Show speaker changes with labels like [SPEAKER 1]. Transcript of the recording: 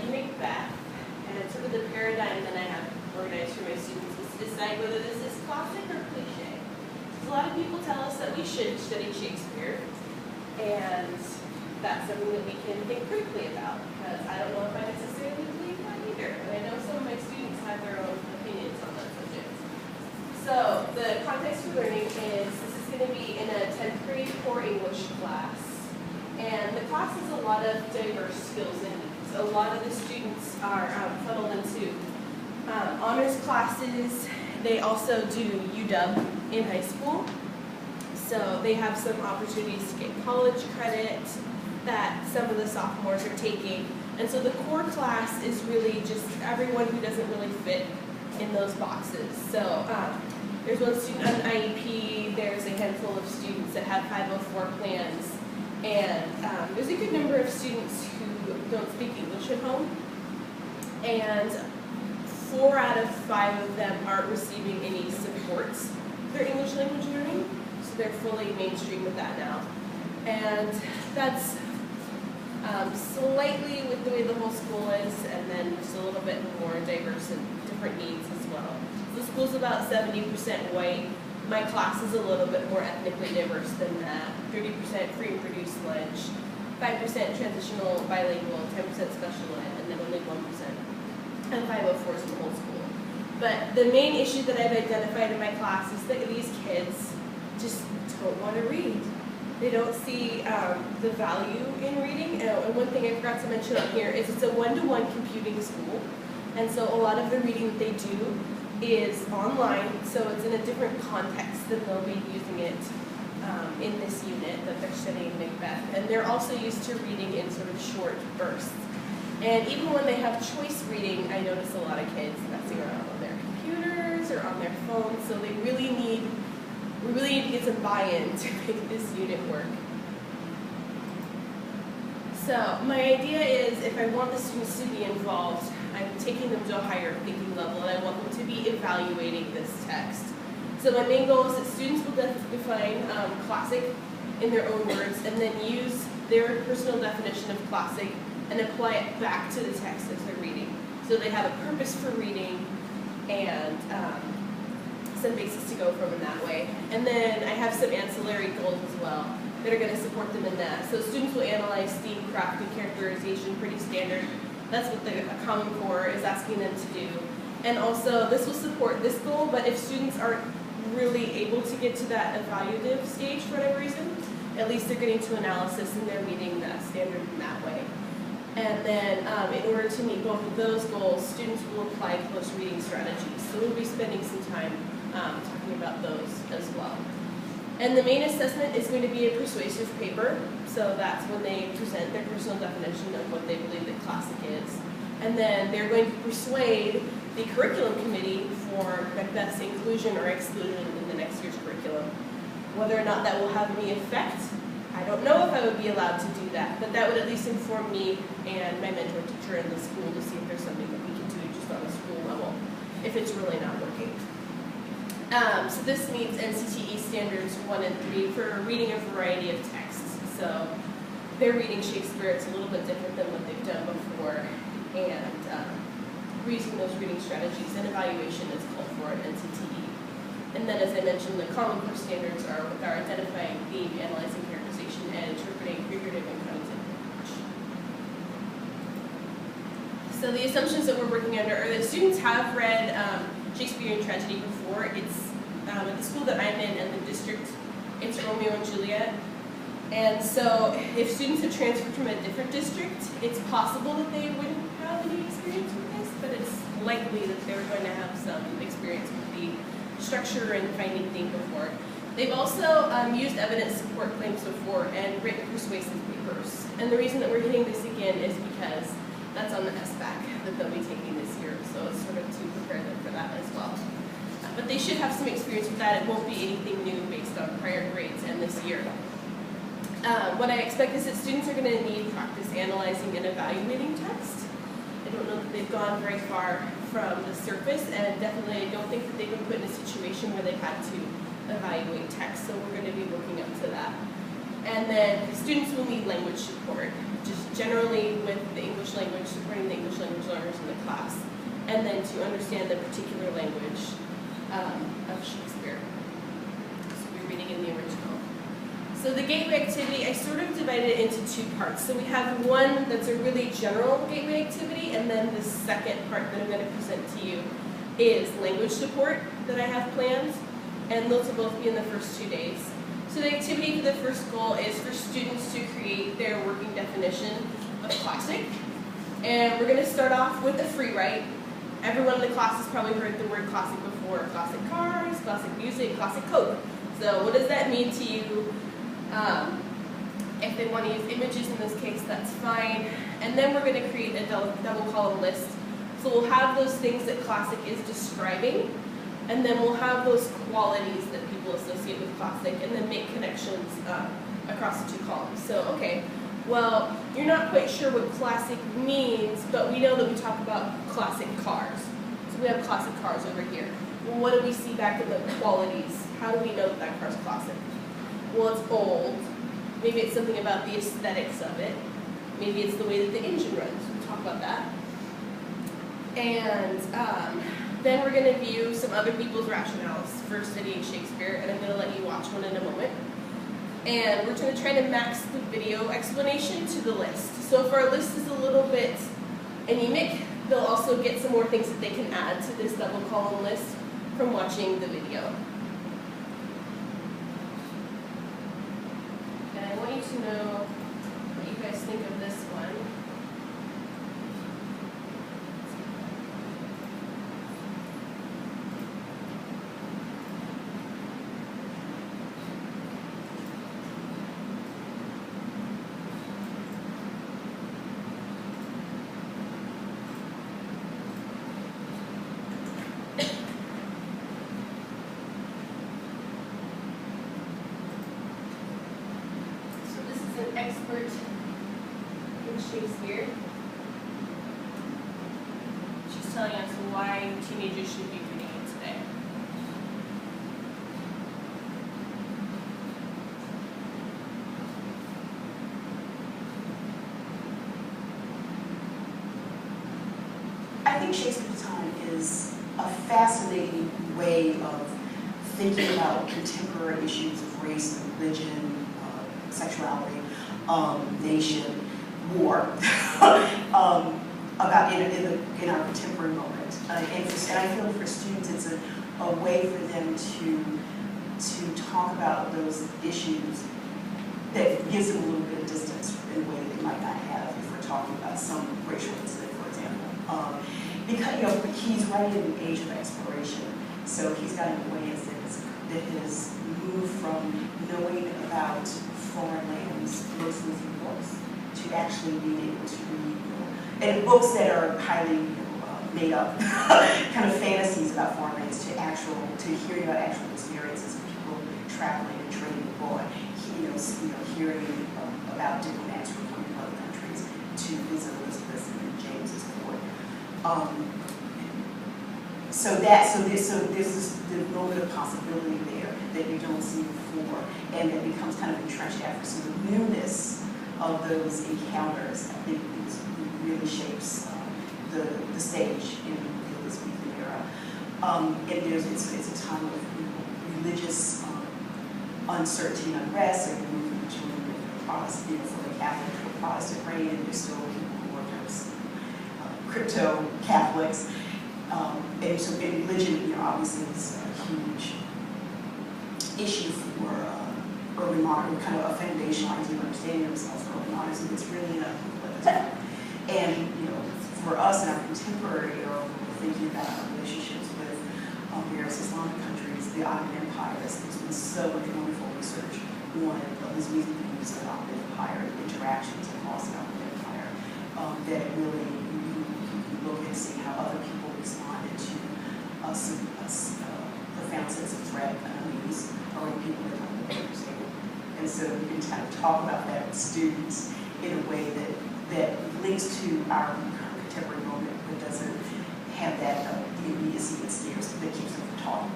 [SPEAKER 1] studying Macbeth, and sort of the paradigm that I have organized for my students is to decide whether this is classic or cliche. A lot of people tell us that we should study Shakespeare, and that's something that we can think critically about, because I don't know if I necessarily believe that either, and I know some of my students have their own opinions on that subject. So the context for learning is, this is going to be in a 10th grade core English class, and the class has a lot of diverse skills and needs. A lot of the students are funneled into honors classes. They also do UW in high school, so they have some opportunities to get college credit that some of the sophomores are taking. And so the core class is really just everyone who doesn't really fit in those boxes. So there's one student on IEP, there's a handful of students that have 504 plans, and there's a good number of students who don't speak English at home, and 4 out of 5 of them aren't receiving any supports for their English language learning, so they're fully mainstream with that now. And that's slightly with the way the whole school is, and then just a little bit more diverse and different needs as well. So the school's about 70% white. My class is a little bit more ethnically diverse than that. 30% free and reduced lunch, 5% transitional bilingual, 10% special ed, and then only 1% and 504s in the whole school. But the main issue that I've identified in my class is that these kids just don't want to read. They don't see the value in reading. And one thing I forgot to mention up here is it's a one-to-one computing school. And so a lot of the reading that they do is online, so it's in a different context than they'll be using it in this unit that they're studying Macbeth. And they're also used to reading in sort of short bursts. And even when they have choice reading, I notice a lot of kids messing around on their computers or on their phones, so we really need to get some buy-in to make this unit work. So my idea is, if I want the students to be involved, I'm taking them to a higher thinking level, and I want them to be evaluating this text. So my main goal is that students will define classic in their own words, and then use their personal definition of classic and apply it back to the text as they're reading. So they have a purpose for reading and some basis to go from in that way. And then I have some ancillary goals as well that are going to support them in that. So students will analyze theme, craft, and characterization, pretty standard. That's what the Common Core is asking them to do. And also, this will support this goal, but if students aren't really able to get to that evaluative stage for whatever reason, at least they're getting to analysis and they're meeting that standard in that way. And then in order to meet both of those goals, students will apply close reading strategies. So we'll be spending some time talking about those as well. And the main assessment is going to be a persuasive paper. So that's when they present their personal definition of what they believe that classic is. And then they're going to persuade the curriculum committee for Macbeth's inclusion or exclusion in the next year's curriculum. Whether or not that will have any effect, I don't know if I would be allowed to do that, but that would at least inform me and my mentor teacher in the school to see if there's something that we can do just on a school level, if it's really not working. So this meets NCTE standards 1 and 3 for reading a variety of texts. So they're reading Shakespeare, it's a little bit different than what they've done before, and we're using those reading strategies, and evaluation is called for at NCTE. And then, as I mentioned, the Common Core standards are identifying theme, analyzing characterization, and interpreting figurative and cognitive language. So the assumptions that we're working under are that students have read Shakespearean tragedy before. It's at the school that I'm in and the district, it's Romeo and Juliet. And so if students have transferred from a different district, it's possible that they wouldn't have any experience with this, but it's likely that they're going to have some experience with the structure and finding theme before. They've also used evidence support claims before and written persuasive papers. And the reason that we're hitting this again is because that's on the SBAC that they'll be taking this year, so it's sort of to prepare them for that as well. But they should have some experience with that. It won't be anything new based on prior grades and this year. What I expect is that students are going to need practice analyzing and evaluating text. I don't know that they've gone very far from the surface, and definitely I don't think that they've been put in a situation where they've had to evaluate text, so we're going to be working up to that. And then students will need language support. Just generally with the English English language, supporting the English language learners in the class, and then to understand the particular language of Shakespeare. So we're reading in the original. So the gateway activity, I sort of divided it into two parts. So we have one that's a really general gateway activity, and then the second part that I'm going to present to you is language support that I have planned, and those will both be in the first 2 days. So the activity for the first goal is for students to create their working definition of classic. And we're going to start off with a free write. Everyone in the class has probably heard the word classic before. Classic cars, classic music, classic Coke. So what does that mean to you? If they want to use images in this case, that's fine. And then we're going to create a double column list. So we'll have those things that classic is describing, and then we'll have those qualities that people associate with classic, and then make connections across the two columns. So, okay, well, you're not quite sure what classic means, but we know that we talk about classic cars. So we have classic cars over here. Well, what do we see back in the qualities? How do we know that that car's classic? Well, it's old. Maybe it's something about the aesthetics of it. Maybe it's the way that the engine runs. We'll talk about that. And then we're going to view some other people's rationales for studying Shakespeare, and I'm going to let you watch one in a moment. And we're going to try to max the video explanation to the list. So if our list is a little bit anemic, they'll also get some more things that they can add to this double column list from watching the video. And I want you to know what you guys think of this one. Expert in Shakespeare. She's telling us why teenagers should be reading it today.
[SPEAKER 2] I think Shakespeare's time is a fascinating way of thinking about contemporary issues of race and religion, sexuality, nation, war, about in our contemporary moment. And I feel for students it's a way for them to talk about those issues that gives them a little bit of distance in a way they might not have if we're talking about some racial incident, for example. Because he's writing in the age of exploration, so he's got in ways that has moved from knowing about foreign lands, mostly through books, to actually being able to read, and books that are highly made up, kind of fantasies about foreign lands, to hearing about actual experiences of people traveling and trading abroad, hearing about diplomats who are coming from other countries to visit Elizabeth and James's court. So there's the moment of possibility there that you don't see before, and it becomes kind of entrenched after. So the newness of those encounters, I think, really shapes the stage in the Elizabethan era. And it's a time of religious uncertainty and unrest, and moving between the Protestant, from the Catholic to a Protestant reign, and there's still people who are crypto Catholics. And so religion, obviously, is a huge issue for early modern, kind of a foundational idea of understanding themselves for early modernism. It's really an time. And for us in our contemporary era, we're thinking about our relationships with various Islamic countries, the Ottoman Empire. There's been so much wonderful research on Elizabethan views of the Ottoman Empire, interactions across the Ottoman Empire, that it really you look and see how other people responded to a profound sense of threat and unease around people that don't understand. And so you can kind of talk about that with students in a way that links to our contemporary moment, but doesn't have that the immediacy and scarcity that keeps them from talking.